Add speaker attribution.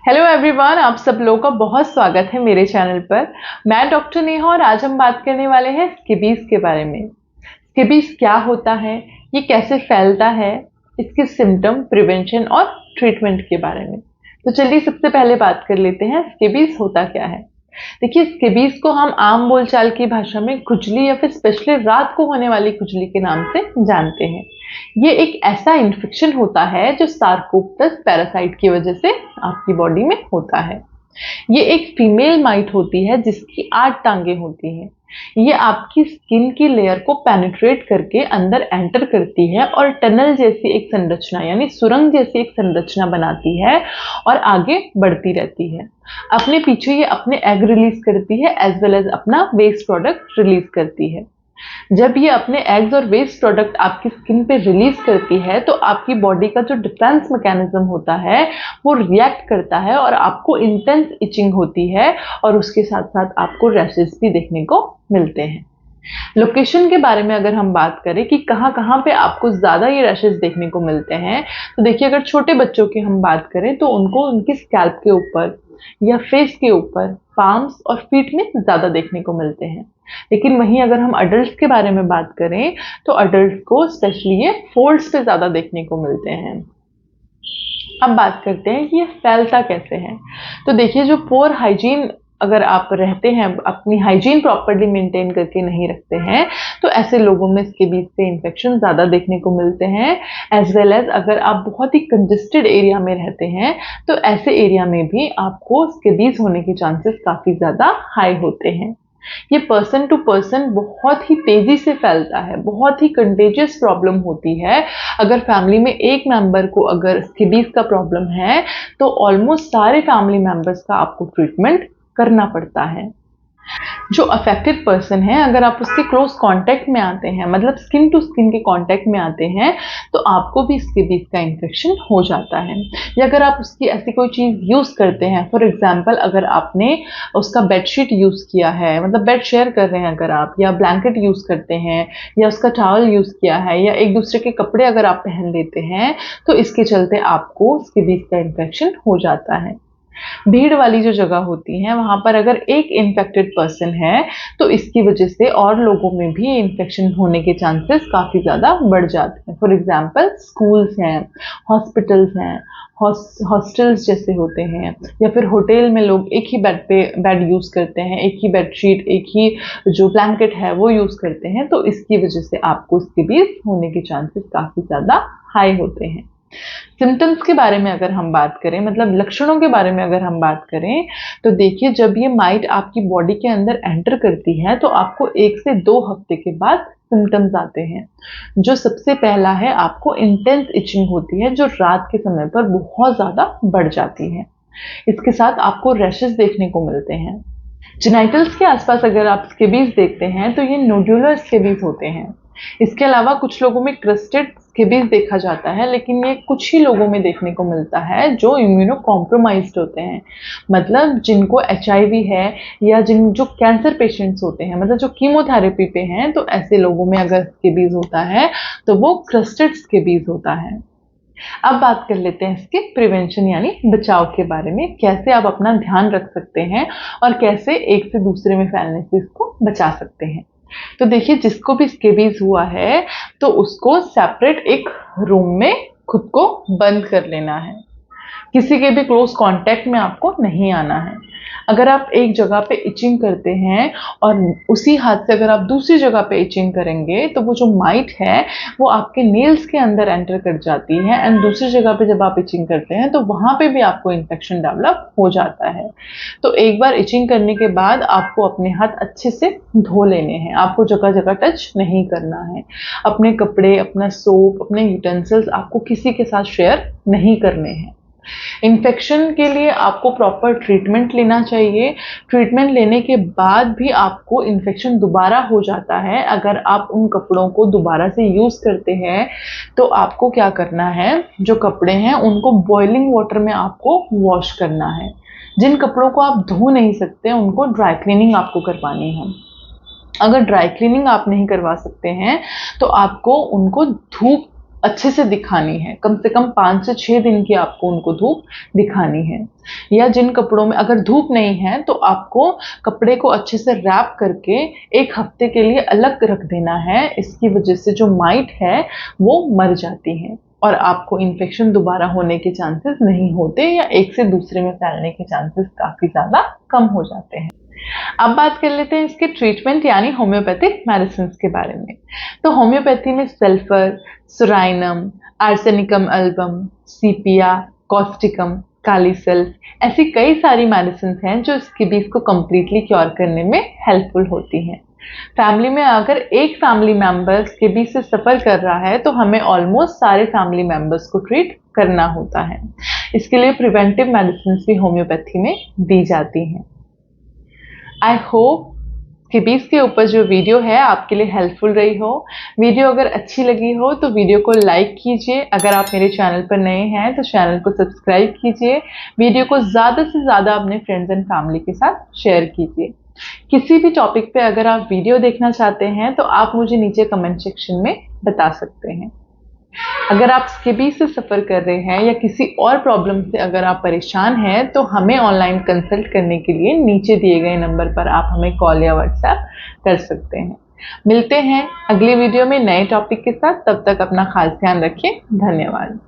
Speaker 1: Hello everyone, आप सब लोगों का बहुत स्वागत है मेरे चैनल पर। मैं डॉक्टर नेहा और आज हम बात करने वाले हैं स्केबीज के बारे में। स्केबीज क्या होता है, ये कैसे फैलता है, इसके सिम्टम, प्रिवेंशन और ट्रीटमेंट के बारे में। तो चलिए सबसे पहले बात कर लेते हैं स्केबीज होता क्या है। देखिए, स्केबीज को हम आम बोलचाल की भाषा में खुजली या फिर स्पेशली रात को होने वाली खुजली के नाम से जानते हैं। ये एक ऐसा इन्फेक्शन होता है जो सार्कोप्टस पैरासाइट की वजह से आपकी बॉडी में होता है। ये एक फीमेल माइट होती है जिसकी 8 टांगें होती हैं। ये आपकी स्किन की लेयर को पेनिट्रेट करके अंदर एंटर करती है और टनल जैसी एक संरचना यानी सुरंग जैसी एक संरचना बनाती है और आगे बढ़ती रहती है। अपने पीछे ये अपने एग रिलीज करती है एज वेल एज अपना वेस्ट प्रोडक्ट रिलीज करती है। जब ये अपने एग्स और वेस्ट प्रोडक्ट आपकी स्किन पे रिलीज करती है तो आपकी बॉडी का जो डिफेंस मैकेनिज्म होता है वो रिएक्ट करता है और आपको इंटेंस इचिंग होती है और उसके साथ साथ आपको रैशेस भी देखने को मिलते हैं। लोकेशन के बारे में अगर हम बात करें कि कहाँ कहाँ पे आपको ज़्यादा ये रैशेस देखने को मिलते हैं, तो देखिए, अगर छोटे बच्चों की हम बात करें तो उनको उनकी स्कैल्प के ऊपर या फेस के ऊपर, पाम्स और फीट में ज़्यादा देखने को मिलते हैं। लेकिन वहीं अगर हम अडल्ट के बारे में बात करें तो अडल्ट को स्पेशली ये फोल्ड्स पे ज़्यादा देखने को मिलते हैं। अब बात करते हैं कि ये फैलता कैसे है। तो देखिए, जो पोर हाइजीन अगर आप रहते हैं, अपनी हाइजीन प्रॉपर्ली मेंटेन करके नहीं रखते हैं, तो ऐसे लोगों में स्केबीज से इन्फेक्शन ज़्यादा देखने को मिलते हैं। एज वेल एज अगर आप बहुत ही कंजेस्टेड एरिया में रहते हैं तो ऐसे एरिया में भी आपको स्केबीज होने के चांसेस काफ़ी ज़्यादा हाई होते हैं। ये पर्सन टू पर्सन बहुत ही तेजी से फैलता है, बहुत ही कंटेजियस प्रॉब्लम होती है। अगर फैमिली में एक मेंबर को अगर स्केबीज का प्रॉब्लम है तो ऑलमोस्ट सारे फैमिली मेंबर्स का आपको ट्रीटमेंट करना पड़ता है। जो अफेक्टेड पर्सन है, अगर आप उसके क्लोज कांटेक्ट में आते हैं, मतलब स्किन टू स्किन के कांटेक्ट में आते हैं, तो आपको भी स्केबीज का इन्फेक्शन हो जाता है। या अगर आप उसकी ऐसी कोई चीज़ यूज़ करते हैं, फॉर एग्जांपल अगर आपने उसका बेडशीट यूज़ किया है, मतलब बेड शेयर कर रहे हैं अगर आप, या ब्लैंकेट यूज़ करते हैं, या उसका टॉवल यूज़ किया है, या एक दूसरे के कपड़े अगर आप पहन लेते हैं, तो इसके चलते आपको स्केबीज का इन्फेक्शन हो जाता है। भीड़ वाली जो जगह होती है वहां पर अगर एक इन्फेक्टेड पर्सन है तो इसकी वजह से और लोगों में भी इन्फेक्शन होने के चांसेस काफ़ी ज़्यादा बढ़ जाते हैं। फॉर एग्जांपल स्कूल्स हैं, हॉस्पिटल्स हैं, हॉस्टल्स जैसे होते हैं, या फिर होटल में लोग एक ही बेड यूज़ करते हैं, एक ही बेडशीट, एक ही जो ब्लैंकेट है वो यूज़ करते हैं, तो इसकी वजह से आपको स्केबीज होने के चांसेस काफ़ी ज़्यादा हाई होते हैं। सिम्टम्स के बारे में अगर हम बात करें, मतलब लक्षणों के बारे में अगर हम बात करें, तो देखिए, जब ये माइट आपकी बॉडी के अंदर एंटर करती है तो आपको 1 से 2 हफ्ते के बाद सिम्टम्स आते हैं। जो सबसे पहला है, आपको इंटेंस इचिंग होती है जो रात के समय पर बहुत ज़्यादा बढ़ जाती है। इसके साथ आपको रैशेस देखने को मिलते हैं। जेनिटल्स के आसपास अगर आप स्केबीज देखते हैं तो ये नोड्यूलर स्केबीज होते हैं। इसके अलावा कुछ लोगों में क्रिस्टेड स्केबीज देखा जाता है, लेकिन ये कुछ ही लोगों में देखने को मिलता है जो इम्यूनो कॉम्प्रोमाइज्ड होते हैं, मतलब जिनको एचआईवी है, या जो कैंसर पेशेंट्स होते हैं, मतलब जो कीमोथेरेपी पे हैं, तो ऐसे लोगों में अगर स्केबीज होता है तो वो क्रिस्टेड स्केबीज होता है। अब बात कर लेते हैं इसके प्रिवेंशन यानी बचाव के बारे में, कैसे आप अपना ध्यान रख सकते हैं और कैसे एक से दूसरे में फैलने से इसको बचा सकते हैं। तो देखिए, जिसको भी स्केबीज हुआ है तो उसको सेपरेट एक रूम में खुद को बंद कर लेना है। किसी के भी क्लोज कांटेक्ट में आपको नहीं आना है। अगर आप एक जगह पे इचिंग करते हैं और उसी हाथ से अगर आप दूसरी जगह पे इचिंग करेंगे तो वो जो माइट है वो आपके नेल्स के अंदर एंटर कर जाती है, एंड दूसरी जगह पे जब आप इचिंग करते हैं तो वहाँ पे भी आपको इन्फेक्शन डेवलप हो जाता है। तो एक बार इचिंग करने के बाद आपको अपने हाथ अच्छे से धो लेने हैं, आपको जगह जगह टच नहीं करना है। अपने कपड़े, अपना सोप, अपने यूटेंसिल्स आपको किसी के साथ शेयर नहीं करने हैं। इन्फेक्शन के लिए आपको प्रॉपर ट्रीटमेंट लेना चाहिए। ट्रीटमेंट लेने के बाद भी आपको इन्फेक्शन दोबारा हो जाता है, अगर आप उन कपड़ों को दोबारा से यूज़ करते हैं तो आपको क्या करना है, जो कपड़े हैं उनको बॉइलिंग वाटर में आपको वॉश करना है। जिन कपड़ों को आप धो नहीं सकते उनको ड्राई क्लीनिंग आपको करवानी है। अगर ड्राई क्लीनिंग आप नहीं करवा सकते हैं तो आपको उनको धूप अच्छे से दिखानी है, कम से कम 5 से 6 दिन की आपको उनको धूप दिखानी है। या जिन कपड़ों में अगर धूप नहीं है तो आपको कपड़े को अच्छे से रैप करके 1 हफ्ते के लिए अलग रख देना है। इसकी वजह से जो माइट है वो मर जाती है और आपको इन्फेक्शन दोबारा होने के चांसेस नहीं होते या एक से दूसरे में फैलने के चांसेस काफ़ी ज़्यादा कम हो जाते हैं। अब बात कर लेते हैं इसके ट्रीटमेंट यानी होम्योपैथिक मेडिसिन के बारे में। तो होम्योपैथी में सल्फर, सुराइनम, आर्सेनिकम एल्बम, सीपिया, कॉस्टिकम, कालीसल्फ ऐसी कई सारी मेडिसिन हैं जो स्केबीज को कम्प्लीटली क्योर करने में हेल्पफुल होती हैं। फैमिली में अगर एक फैमिली मेंबर स्केबीज से सफ़र कर रहा है तो हमें ऑलमोस्ट सारे फैमिली मेंबर्स को ट्रीट करना होता है। इसके लिए प्रिवेंटिव मेडिसिन भी होम्योपैथी में दी जाती हैं। आई होप स्केबीज के ऊपर जो वीडियो है आपके लिए हेल्पफुल रही हो। वीडियो अगर अच्छी लगी हो तो वीडियो को लाइक कीजिए। अगर आप मेरे चैनल पर नए हैं तो चैनल को सब्सक्राइब कीजिए। वीडियो को ज़्यादा से ज़्यादा अपने फ्रेंड्स एंड फैमिली के साथ शेयर कीजिए। किसी भी टॉपिक पे अगर आप वीडियो देखना चाहते हैं तो आप मुझे नीचे कमेंट सेक्शन में बता सकते हैं। अगर आप स्केबीज से सफ़र कर रहे हैं या किसी और प्रॉब्लम से अगर आप परेशान हैं तो हमें ऑनलाइन कंसल्ट करने के लिए नीचे दिए गए नंबर पर आप हमें कॉल या व्हाट्सएप कर सकते हैं। मिलते हैं अगली वीडियो में नए टॉपिक के साथ। तब तक अपना खास ध्यान रखिए। धन्यवाद।